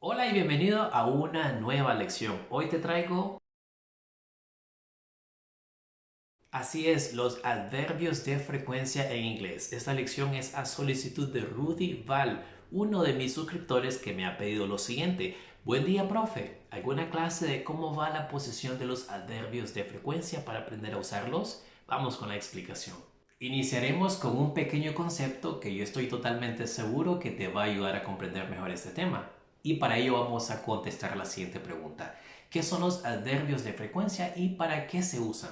Hola y bienvenido a una nueva lección. Hoy te traigo, así es, los adverbios de frecuencia en inglés. Esta lección es a solicitud de Rudy Val, uno de mis suscriptores que me ha pedido lo siguiente. Buen día, profe. ¿Alguna clase de cómo va la posición de los adverbios de frecuencia para aprender a usarlos? Vamos con la explicación. Iniciaremos con un pequeño concepto que yo estoy totalmente seguro que te va a ayudar a comprender mejor este tema. Y para ello vamos a contestar la siguiente pregunta. ¿Qué son los adverbios de frecuencia y para qué se usan?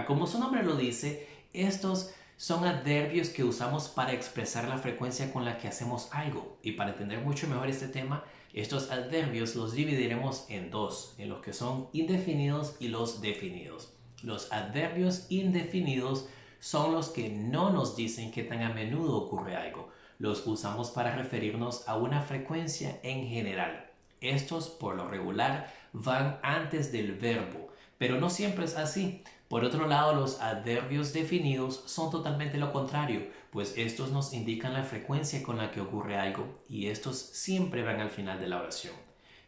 Como su nombre lo dice, estos son adverbios que usamos para expresar la frecuencia con la que hacemos algo. Y para entender mucho mejor este tema, estos adverbios los dividiremos en dos, en los que son indefinidos y los definidos. Los adverbios indefinidos son los que no nos dicen qué tan a menudo ocurre algo. Los usamos para referirnos a una frecuencia en general. Estos, por lo regular, van antes del verbo, pero no siempre es así. Por otro lado, los adverbios definidos son totalmente lo contrario, pues estos nos indican la frecuencia con la que ocurre algo y estos siempre van al final de la oración.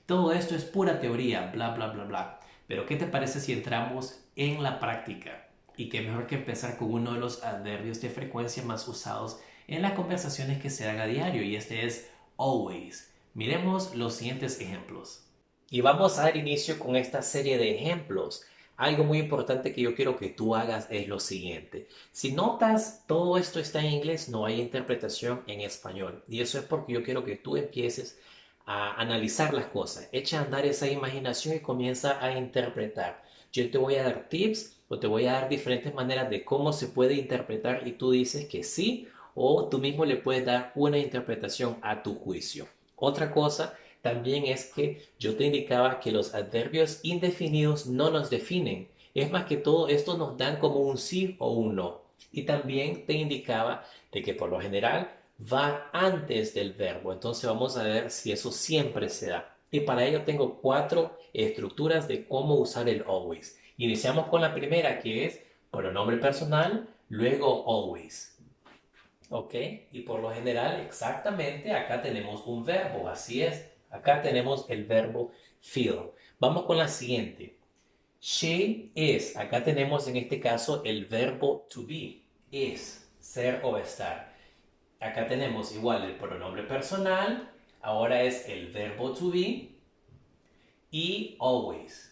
Todo esto es pura teoría, bla bla bla bla. Pero ¿qué te parece si entramos en la práctica? Y qué mejor que empezar con uno de los adverbios de frecuencia más usados en las conversaciones que se dan a diario, y este es always. Miremos los siguientes ejemplos. Y vamos a dar inicio con esta serie de ejemplos. Algo muy importante que yo quiero que tú hagas es lo siguiente. Si notas, todo esto está en inglés, no hay interpretación en español. Y eso es porque yo quiero que tú empieces a analizar las cosas. Echa a andar esa imaginación y comienza a interpretar. Yo te voy a dar tips o te voy a dar diferentes maneras de cómo se puede interpretar y tú dices que sí o tú mismo le puedes dar una interpretación a tu juicio. Otra cosa también es que yo te indicaba que los adverbios indefinidos no nos definen. Es más que todo esto nos dan como un sí o un no. Y también te indicaba de que por lo general va antes del verbo. Entonces vamos a ver si eso siempre se da. Y para ello tengo cuatro estructuras de cómo usar el always. Iniciamos con la primera, que es pronombre personal, luego always. ¿Ok? Y por lo general, exactamente, acá tenemos un verbo, así es. Acá tenemos el verbo feel. Vamos con la siguiente. She is. Acá tenemos en este caso el verbo to be. Is, ser o estar. Acá tenemos igual el pronombre personal. Ahora es el verbo to be y always.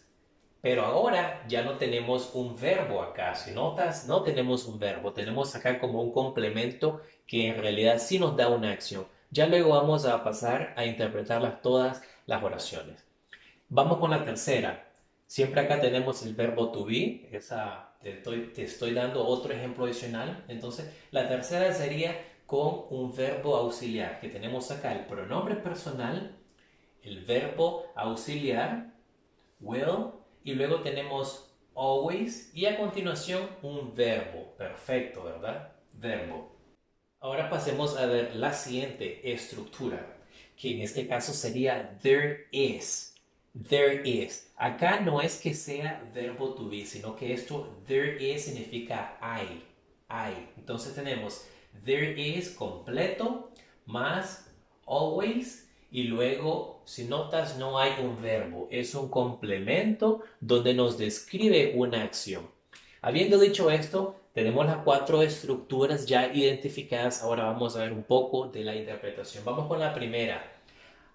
Pero ahora ya no tenemos un verbo acá. Si notas, no tenemos un verbo. Tenemos acá como un complemento que en realidad sí nos da una acción. Ya luego vamos a pasar a interpretarlas todas las oraciones. Vamos con la tercera. Siempre acá tenemos el verbo to be. Te estoy dando otro ejemplo adicional. Entonces, la tercera sería con un verbo auxiliar, que tenemos acá el pronombre personal, el verbo auxiliar, will, y luego tenemos always, y a continuación un verbo. Perfecto, ¿verdad? Verbo. Ahora pasemos a ver la siguiente estructura, que en este caso sería there is. There is. Acá no es que sea verbo to be, sino que esto there is significa hay. Hay. Entonces tenemos there is completo más always y luego, si notas, no hay un verbo. Es un complemento donde nos describe una acción. Habiendo dicho esto, tenemos las cuatro estructuras ya identificadas. Ahora vamos a ver un poco de la interpretación. Vamos con la primera.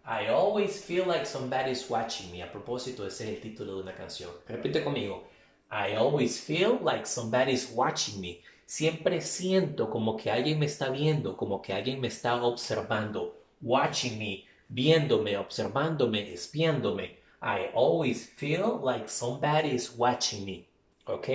I always feel like somebody's watching me. A propósito, ese es el título de una canción. Repite conmigo. I always feel like somebody's watching me. Siempre siento como que alguien me está viendo, como que alguien me está observando. Watching me, viéndome, observándome, espiándome. I always feel like somebody's watching me. ¿Ok?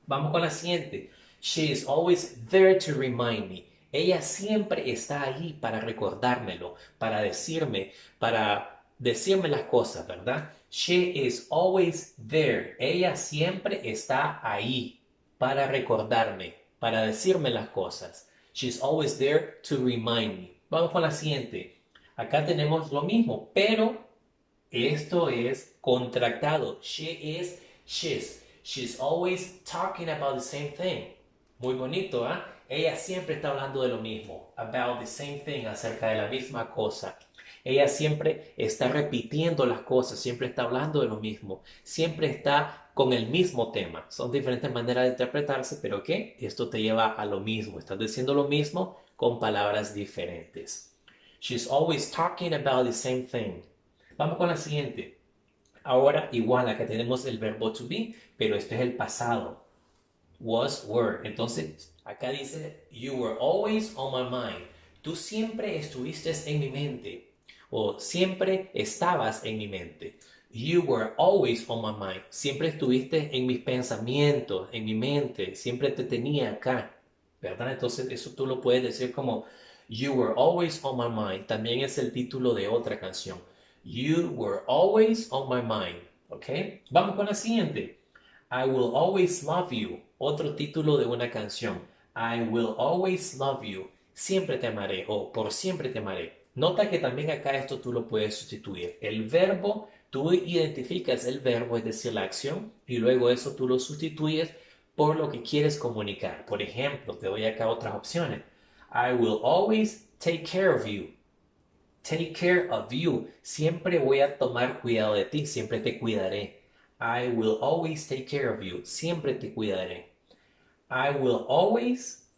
Vamos con la siguiente. She is always there to remind me. Ella siempre está ahí para recordármelo, para decirme las cosas, ¿verdad? She is always there. Ella siempre está ahí para recordarme, para decirme las cosas. She's always there to remind me. Vamos con la siguiente. Acá tenemos lo mismo, pero esto es contractado. She is, she's. She's always talking about the same thing. Muy bonito, ¿ah? Ella siempre está hablando de lo mismo. About the same thing, acerca de la misma cosa. Ella siempre está repitiendo las cosas, siempre está hablando de lo mismo, siempre está con el mismo tema. Son diferentes maneras de interpretarse, pero ¿qué? Esto te lleva a lo mismo. Estás diciendo lo mismo con palabras diferentes. She's always talking about the same thing. Vamos con la siguiente. Ahora igual acá tenemos el verbo to be, pero este es el pasado. Was, were. Entonces, acá dice, you were always on my mind. Tú siempre estuviste en mi mente. O siempre estabas en mi mente. You were always on my mind. Siempre estuviste en mis pensamientos, en mi mente. Siempre te tenía acá. ¿Verdad? Entonces, eso tú lo puedes decir como, you were always on my mind. También es el título de otra canción. You were always on my mind. ¿Ok? Vamos con la siguiente. I will always love you. Otro título de una canción. I will always love you. Siempre te amaré o por siempre te amaré. Nota que también acá esto tú lo puedes sustituir. El verbo, tú identificas el verbo, es decir, la acción, y luego eso tú lo sustituyes por lo que quieres comunicar. Por ejemplo, te doy acá otras opciones. I will always take care of you. Take care of you. Siempre voy a tomar cuidado de ti, siempre te cuidaré. I will always take care of you. Siempre te cuidaré. I will always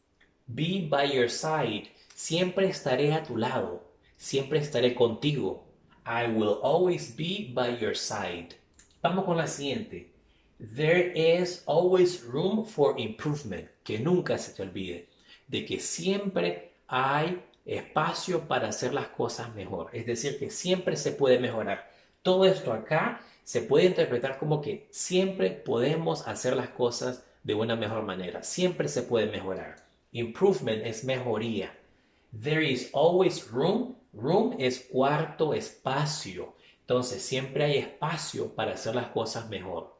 be by your side. Siempre estaré a tu lado. Siempre estaré contigo. I will always be by your side. Vamos con la siguiente. There is always room for improvement. Que nunca se te olvide. De que siempre hay espacio para hacer las cosas mejor. Es decir, que siempre se puede mejorar. Todo esto acá se puede interpretar como que siempre podemos hacer las cosas de una mejor manera. Siempre se puede mejorar. Improvement es mejoría. There is always room. Room es cuarto, espacio. Entonces siempre hay espacio para hacer las cosas mejor.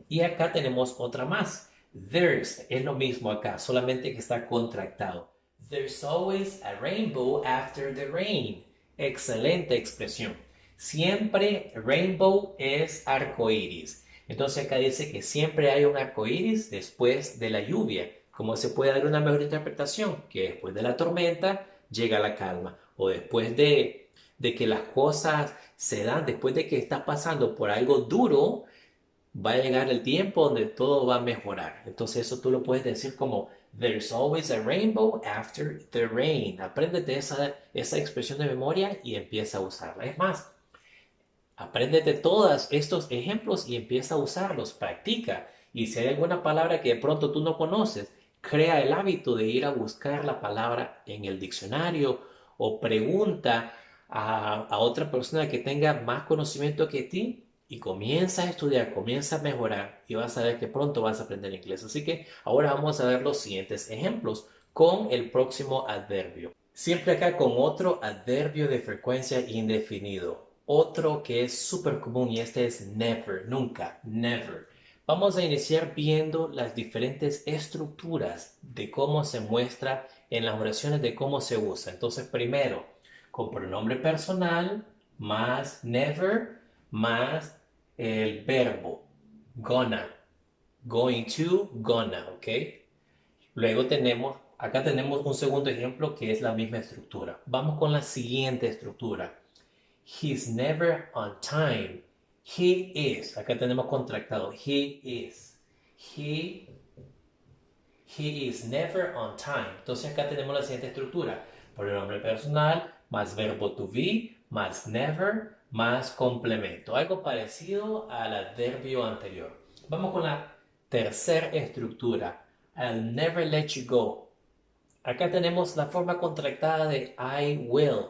Y acá tenemos otra más. There's es lo mismo acá, solamente que está contractado. There's always a rainbow after the rain. Excelente expresión. Siempre rainbow es arco iris. Entonces acá dice que siempre hay un arco iris después de la lluvia. ¿Cómo se puede dar una mejor interpretación? Que después de la tormenta llega la calma. O después de que las cosas se dan, después de que estás pasando por algo duro, va a llegar el tiempo donde todo va a mejorar. Entonces eso tú lo puedes decir como There's always a rainbow after the rain. Apréndete esa expresión de memoria y empieza a usarla. Es más, apréndete todos estos ejemplos y empieza a usarlos. Practica. Y si hay alguna palabra que de pronto tú no conoces, crea el hábito de ir a buscar la palabra en el diccionario o pregunta a otra persona que tenga más conocimiento que ti y comienza a estudiar, comienza a mejorar y vas a ver que pronto vas a aprender inglés. Así que ahora vamos a ver los siguientes ejemplos con el próximo adverbio. Siempre acá con otro adverbio de frecuencia indefinido. Otro que es súper común y este es never, nunca, never. Vamos a iniciar viendo las diferentes estructuras de cómo se muestra en las oraciones, de cómo se usa. Entonces, primero, con pronombre personal, más never, más el verbo gonna, going to, gonna, ¿ok? Luego acá tenemos un segundo ejemplo que es la misma estructura. Vamos con la siguiente estructura. He's never on time. He is. Acá tenemos contractado. He is. He is never on time. Entonces acá tenemos la siguiente estructura. Pronombre personal, más verbo to be, más never, más complemento. Algo parecido al adverbio anterior. Vamos con la tercera estructura. I'll never let you go. Acá tenemos la forma contractada de I will.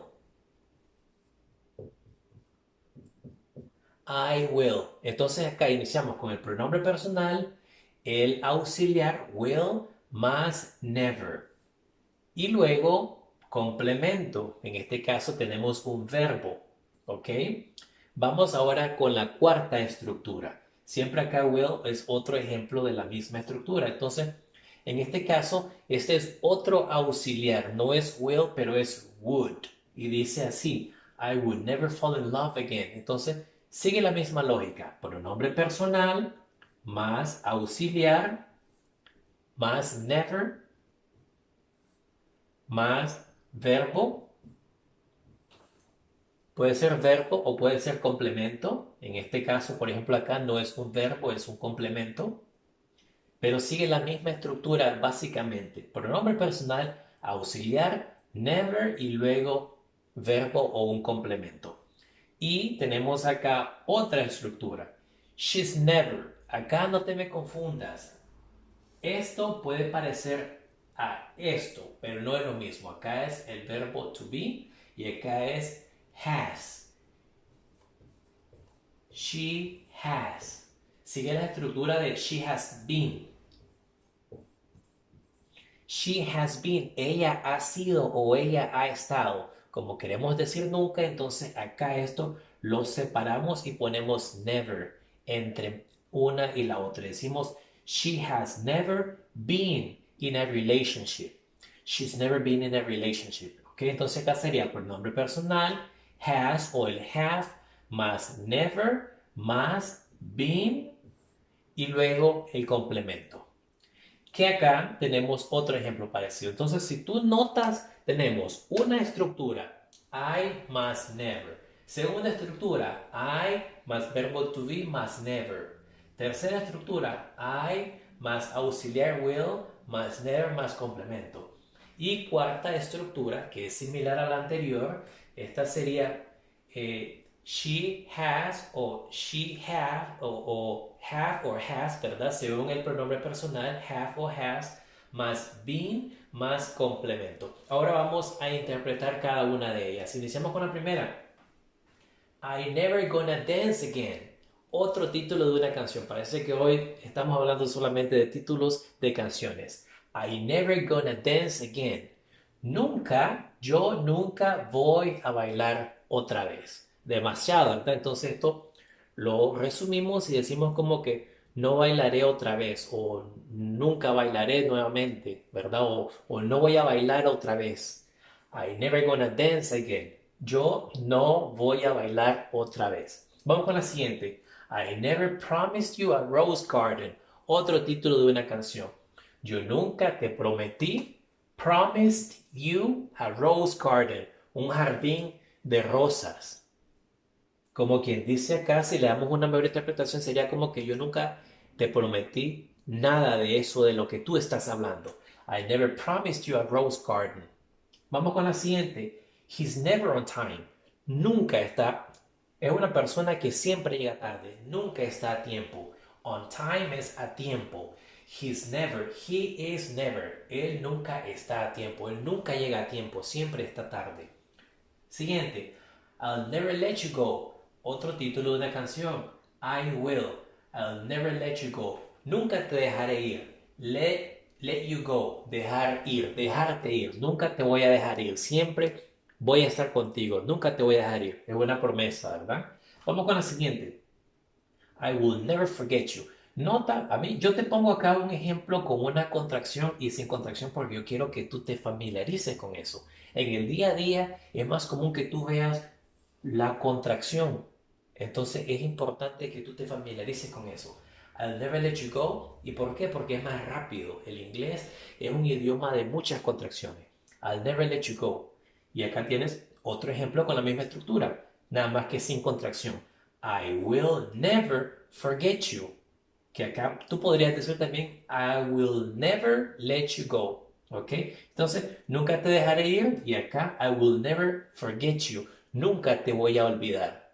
I will. Entonces acá iniciamos con el pronombre personal, el auxiliar will más never. Y luego complemento. En este caso tenemos un verbo. ¿Ok? Vamos ahora con la cuarta estructura. Siempre acá will es otro ejemplo de la misma estructura. Entonces, en este caso, este es otro auxiliar. No es will, pero es would. Y dice así, I would never fall in love again. Entonces, sigue la misma lógica. Pronombre personal más auxiliar más never más verbo Puede ser verbo o puede ser complemento. En este caso, por ejemplo, acá no es un verbo, es un complemento, pero sigue la misma estructura básicamente. Pronombre personal, auxiliar, never y luego verbo o un complemento. Y tenemos acá otra estructura. She's never. Acá no te me confundas. Esto puede parecer a esto, pero no es lo mismo. Acá es el verbo to be y acá es has. She has. Sigue la estructura de she has been. She has been. Ella ha sido o ella ha estado. Como queremos decir nunca, entonces acá esto lo separamos y ponemos never entre una y la otra. Decimos she has never been in a relationship. She's never been in a relationship. ¿Ok? Entonces acá sería pronombre personal, has o el have más never más been y luego el complemento. Que acá tenemos otro ejemplo parecido. Entonces, si tú notas, tenemos una estructura, I más never. Segunda estructura, I más verbo to be más never. Tercera estructura, I más auxiliar will más never más complemento. Y cuarta estructura, que es similar a la anterior, esta sería she has o she have o have or has, ¿verdad? Según el pronombre personal, have o has, más been, más complemento. Ahora vamos a interpretar cada una de ellas. Iniciamos con la primera. I never gonna dance again. Otro título de una canción. Parece que hoy estamos hablando solamente de títulos de canciones. I never gonna dance again. Nunca, yo nunca voy a bailar otra vez. Demasiado, ¿verdad? Entonces esto lo resumimos y decimos como que no bailaré otra vez o nunca bailaré nuevamente, ¿verdad? O no voy a bailar otra vez. I never gonna dance again. Yo no voy a bailar otra vez. Vamos con la siguiente. I never promised you a rose garden. Otro título de una canción. Yo nunca te prometí. Promised you a rose garden. Un jardín de rosas. Como quien dice acá, si le damos una mejor interpretación, sería como que yo nunca te prometí nada de eso de lo que tú estás hablando. I never promised you a rose garden. Vamos con la siguiente. He's never on time. Nunca está. Es una persona que siempre llega tarde. Nunca está a tiempo. On time es a tiempo. He's never. He is never. Él nunca está a tiempo. Él nunca llega a tiempo. Siempre está tarde. Siguiente. I'll never let you go. Otro título de una canción. I will. I'll never let you go. Nunca te dejaré ir. Let you go, dejar ir, dejarte ir. Nunca te voy a dejar ir. Siempre voy a estar contigo. Nunca te voy a dejar ir. Es una promesa, ¿verdad? Vamos con la siguiente. I will never forget you. Nota, a mí, yo te pongo acá un ejemplo con una contracción y sin contracción porque yo quiero que tú te familiarices con eso. En el día a día es más común que tú veas la contracción. Entonces es importante que tú te familiarices con eso. I'll never let you go. ¿Y por qué? Porque es más rápido. El inglés es un idioma de muchas contracciones. I'll never let you go. Y acá tienes otro ejemplo con la misma estructura, nada más que sin contracción. I will never forget you. Que acá tú podrías decir también I will never let you go. ¿Ok? Entonces, nunca te dejaré ir. Y acá I will never forget you. Nunca te voy a olvidar.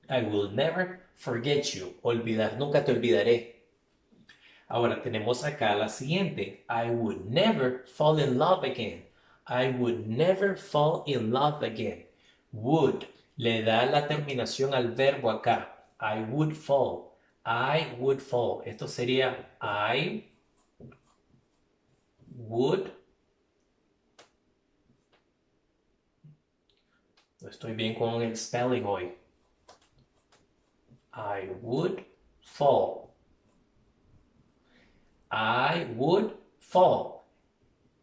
I will never forget you. Olvidar. Nunca te olvidaré. Ahora tenemos acá la siguiente. I would never fall in love again. I would never fall in love again. Would le da la terminación al verbo acá. I would fall. I would fall. Esto sería I would. No estoy bien con el spelling hoy. I would fall. I would fall.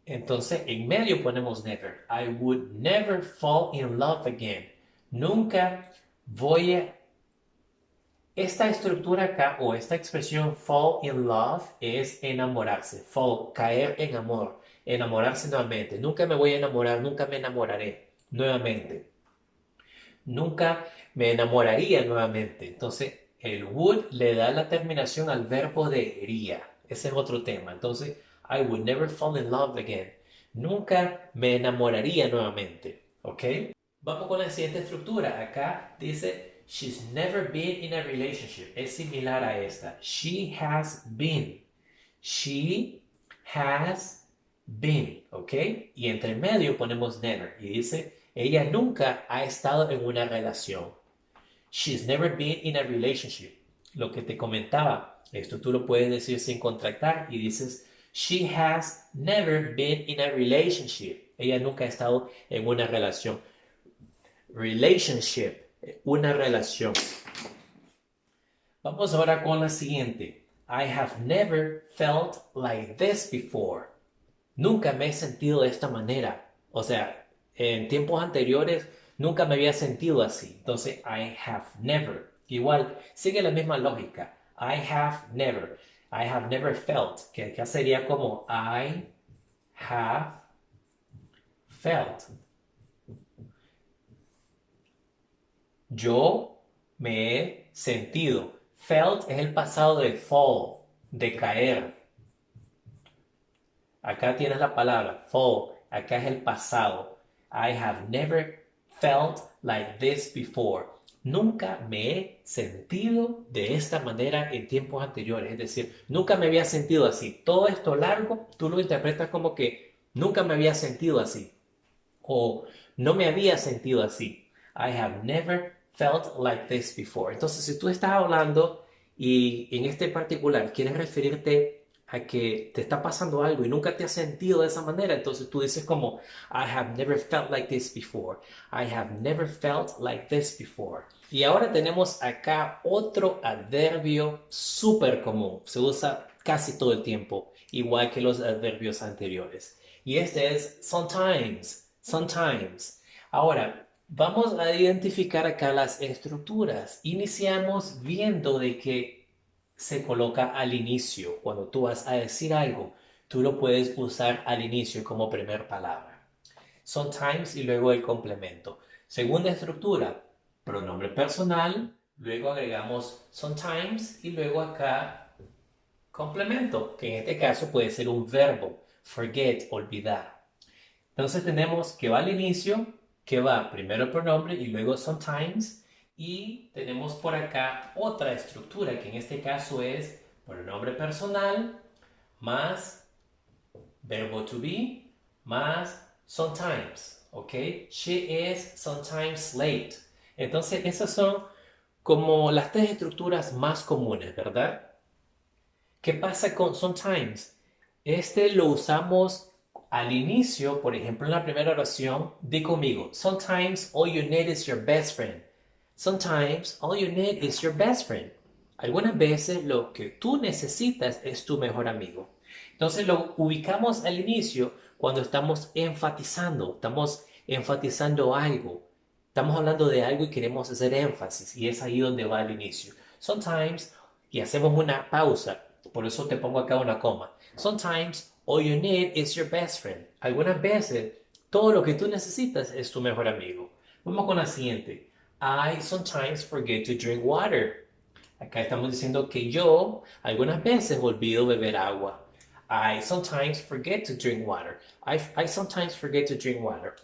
Entonces, en medio ponemos never. I would never fall in love again. Nunca voy a... Esta estructura acá o esta expresión fall in love es enamorarse. Fall, caer en amor. Enamorarse nuevamente. Nunca me voy a enamorar, nunca me enamoraré nuevamente. Nunca me enamoraría nuevamente. Entonces, el would le da la terminación al verbo debería. Ese es otro tema. Entonces, I would never fall in love again. Nunca me enamoraría nuevamente. ¿Ok? Vamos con la siguiente estructura. Acá dice, she's never been in a relationship. Es similar a esta. She has been. She has been, ¿ok? Y entre medio ponemos never y dice, ella nunca ha estado en una relación. She's never been in a relationship. Lo que te comentaba, esto tú lo puedes decir sin contractar y dices, she has never been in a relationship. Ella nunca ha estado en una relación. Relationship, una relación. Vamos ahora con la siguiente. I have never felt like this before. Nunca me he sentido de esta manera. O sea, en tiempos anteriores nunca me había sentido así. Entonces, I have never. Igual, sigue la misma lógica. I have never. I have never felt. Que acá sería como I have felt. Yo me he sentido. Felt es el pasado de fall, de caer. Acá tienes la palabra fall. Acá es el pasado. I have never felt like this before. Nunca me he sentido de esta manera en tiempos anteriores. Es decir, nunca me había sentido así. Todo esto largo, tú lo interpretas como que nunca me había sentido así. O no me había sentido así. I have never felt like this before. Entonces, si tú estás hablando y en este particular quieres referirte a que te está pasando algo y nunca te has sentido de esa manera, entonces tú dices como I have never felt like this before. I have never felt like this before. Y ahora tenemos acá otro adverbio súper común. Se usa casi todo el tiempo, igual que los adverbios anteriores. Y este es sometimes. Sometimes. Ahora, vamos a identificar acá las estructuras. Iniciamos viendo de que se coloca al inicio. Cuando tú vas a decir algo, tú lo puedes usar al inicio como primer palabra. Sometimes y luego el complemento. Segunda estructura, pronombre personal, luego agregamos sometimes y luego acá complemento, que en este caso puede ser un verbo, forget, olvidar. Entonces tenemos que va al inicio, que va primero el pronombre y luego sometimes. Y tenemos por acá otra estructura, que en este caso es pronombre personal más verbo to be más sometimes. ¿Ok? She is sometimes late. Entonces esas son como las tres estructuras más comunes, ¿verdad? ¿Qué pasa con sometimes? Este lo usamos al inicio, por ejemplo, en la primera oración, di conmigo, sometimes all you need is your best friend. Sometimes all you need is your best friend. Algunas veces lo que tú necesitas es tu mejor amigo. Entonces lo ubicamos al inicio cuando estamos enfatizando algo. Estamos hablando de algo y queremos hacer énfasis y es ahí donde va al inicio. Sometimes, y hacemos una pausa, por eso te pongo acá una coma. Sometimes all you need is your best friend. Algunas veces todo lo que tú necesitas es tu mejor amigo. Vamos con la siguiente. I sometimes forget to drink water. Acá estamos diciendo que yo algunas veces olvido beber agua. I sometimes forget to drink water. I sometimes forget to drink water.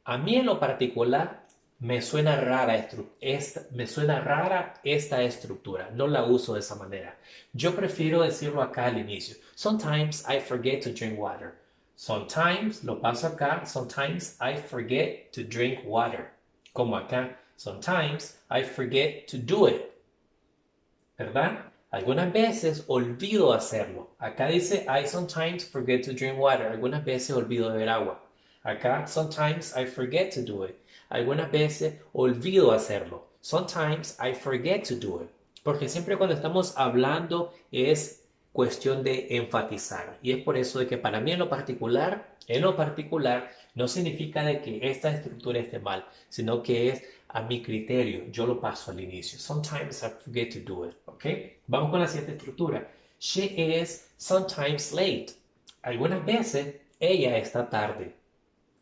A mí en lo particular me suena rara esta estructura. No la uso de esa manera. Yo prefiero decirlo acá al inicio. Sometimes I forget to drink water. Sometimes, lo paso acá. Sometimes I forget to drink water. Como acá. Sometimes I forget to do it. ¿Verdad? Algunas veces olvido hacerlo. Acá dice I sometimes forget to drink water. Algunas veces olvido beber agua. Acá, sometimes I forget to do it. Algunas veces olvido hacerlo. Sometimes I forget to do it. Porque siempre cuando estamos hablando es cuestión de enfatizar. Y es por eso de que para mí en lo particular, no significa de que esta estructura esté mal, sino que es a mi criterio. Yo lo paso al inicio. Sometimes I forget to do it. ¿Ok? Vamos con la siguiente estructura. She is sometimes late. Algunas veces ella está tarde.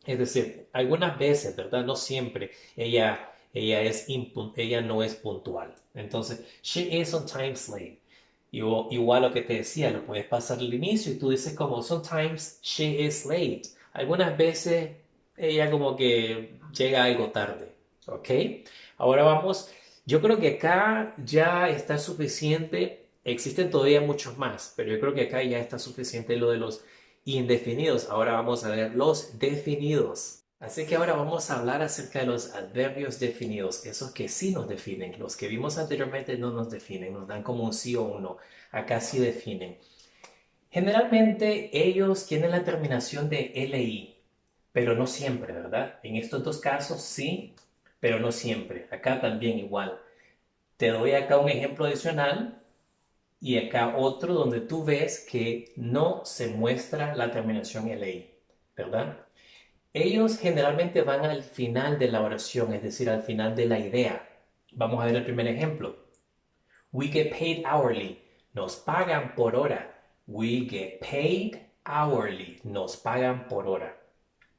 Es decir, algunas veces, ¿verdad? No siempre ella ella no es puntual. Entonces, she is sometimes late. Igual lo que te decía, lo puedes pasar al inicio y tú dices como sometimes she is late. Algunas veces ella como que llega algo tarde. ¿Ok? Ahora vamos, yo creo que acá ya está suficiente. Existen todavía muchos más, pero yo creo que acá ya está suficiente lo de los indefinidos. Ahora vamos a ver los definidos. Así que ahora vamos a hablar acerca de los adverbios definidos, esos que sí nos definen. Los que vimos anteriormente no nos definen, nos dan como un sí o un no. Acá sí definen. Generalmente ellos tienen la terminación de LI, pero no siempre, ¿verdad? En estos dos casos sí, pero no siempre. Acá también igual. Te doy acá un ejemplo adicional y acá otro donde tú ves que no se muestra la terminación LI, ¿verdad? Ellos generalmente van al final de la oración, es decir, al final de la idea. Vamos a ver el primer ejemplo. We get paid hourly. Nos pagan por hora. We get paid hourly. Nos pagan por hora.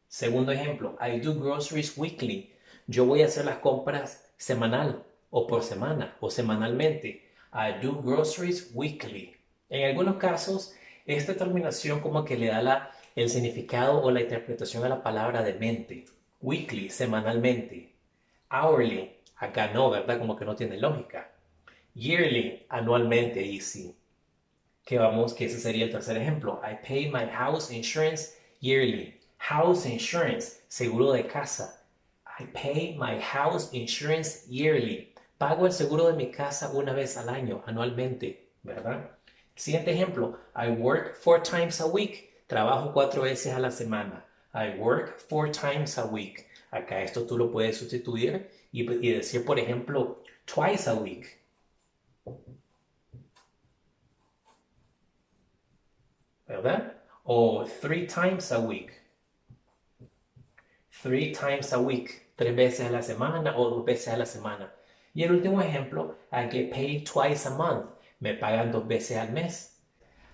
Segundo ejemplo. I do groceries weekly. Yo voy a hacer las compras semanal o por semana o semanalmente. I do groceries weekly. En algunos casos, esta terminación como que le da el significado o la interpretación a la palabra de mente. Weekly, semanalmente. Hourly, acá no, ¿verdad? Como que no tiene lógica. Yearly, anualmente, y sí. Que ese sería el tercer ejemplo. I pay my house insurance yearly. House insurance, seguro de casa. I pay my house insurance yearly. Pago el seguro de mi casa una vez al año, anualmente, ¿verdad? Siguiente ejemplo. I work 4 times a week. Trabajo 4 veces a la semana. I work 4 times a week. Acá esto tú lo puedes sustituir y decir, por ejemplo, twice a week. ¿Verdad? O 3 times a week. 3 times a week. 3 veces a la semana o 2 veces a la semana. Y el último ejemplo, I get paid twice a month. Me pagan 2 veces al mes.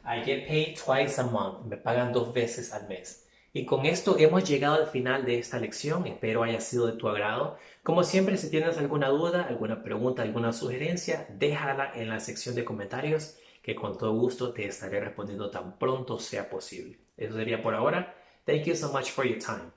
I get paid twice a month. Me pagan 2 veces al mes. Y con esto hemos llegado al final de esta lección. Espero haya sido de tu agrado. Como siempre, si tienes alguna duda, alguna pregunta, alguna sugerencia, déjala en la sección de comentarios que con todo gusto te estaré respondiendo tan pronto sea posible. Eso sería por ahora. Thank you so much for your time.